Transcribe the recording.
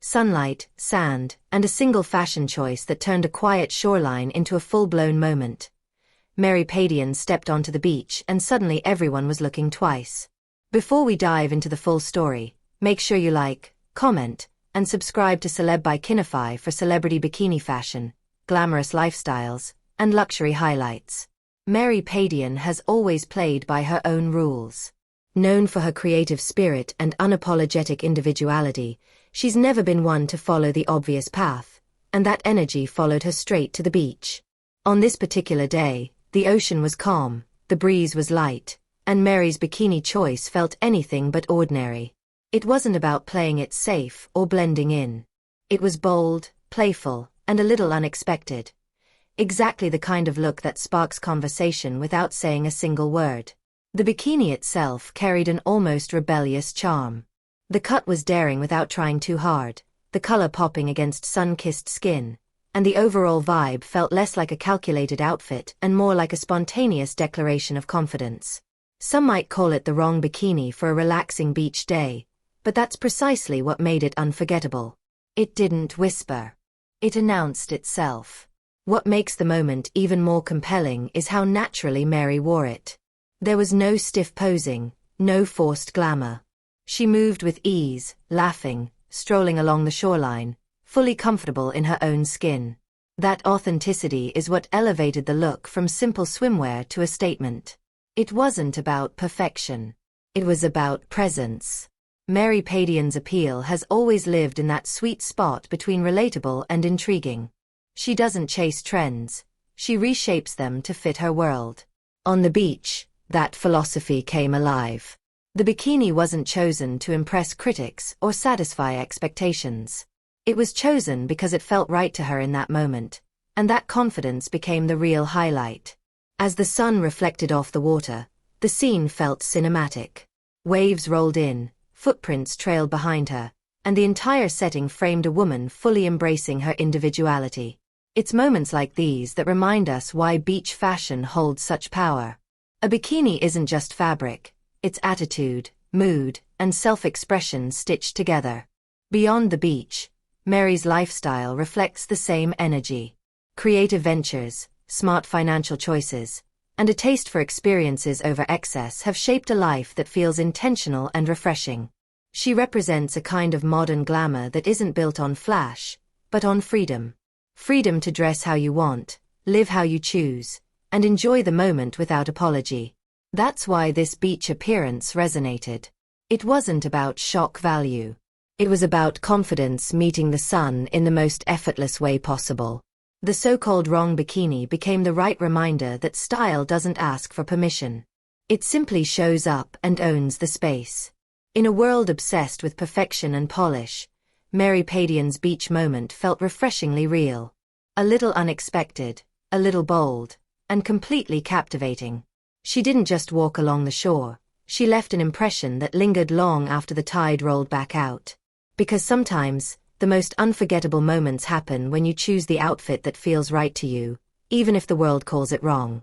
sunlight, sand, and a single fashion choice that turned a quiet shoreline into a full-blown moment. Mary Padian stepped onto the beach and suddenly everyone was looking twice. Before we dive into the full story, make sure you like, comment, and subscribe to Celeb Bikinify for celebrity bikini fashion, glamorous lifestyles, and luxury highlights. Mary Padian has always played by her own rules. Known for her creative spirit and unapologetic individuality, she's never been one to follow the obvious path, and that energy followed her straight to the beach. On this particular day, the ocean was calm, the breeze was light, and Mary's bikini choice felt anything but ordinary. It wasn't about playing it safe or blending in. It was bold, playful, and a little unexpected. Exactly the kind of look that sparks conversation without saying a single word. The bikini itself carried an almost rebellious charm. The cut was daring without trying too hard, the color popping against sun-kissed skin, and the overall vibe felt less like a calculated outfit and more like a spontaneous declaration of confidence. Some might call it the wrong bikini for a relaxing beach day, but that's precisely what made it unforgettable. It didn't whisper. It announced itself. What makes the moment even more compelling is how naturally Mary wore it. There was no stiff posing, no forced glamour. She moved with ease, laughing, strolling along the shoreline, fully comfortable in her own skin. That authenticity is what elevated the look from simple swimwear to a statement. It wasn't about perfection. It was about presence. Mary Padian's appeal has always lived in that sweet spot between relatable and intriguing. She doesn't chase trends. She reshapes them to fit her world. On the beach, that philosophy came alive. The bikini wasn't chosen to impress critics or satisfy expectations. It was chosen because it felt right to her in that moment, and that confidence became the real highlight. As the sun reflected off the water, the scene felt cinematic. Waves rolled in, footprints trailed behind her, and the entire setting framed a woman fully embracing her individuality. It's moments like these that remind us why beach fashion holds such power. A bikini isn't just fabric, it's attitude, mood, and self-expression stitched together. Beyond the beach, Mary's lifestyle reflects the same energy. Creative ventures, smart financial choices, and a taste for experiences over excess have shaped a life that feels intentional and refreshing. She represents a kind of modern glamour that isn't built on flash, but on freedom. Freedom to dress how you want, live how you choose, and enjoy the moment without apology. That's why this beach appearance resonated. It wasn't about shock value. It was about confidence meeting the sun in the most effortless way possible. The so-called wrong bikini became the right reminder that style doesn't ask for permission. It simply shows up and owns the space. In a world obsessed with perfection and polish, Mary Padian's beach moment felt refreshingly real. A little unexpected, a little bold, and completely captivating. She didn't just walk along the shore, she left an impression that lingered long after the tide rolled back out. Because sometimes, the most unforgettable moments happen when you choose the outfit that feels right to you, even if the world calls it wrong.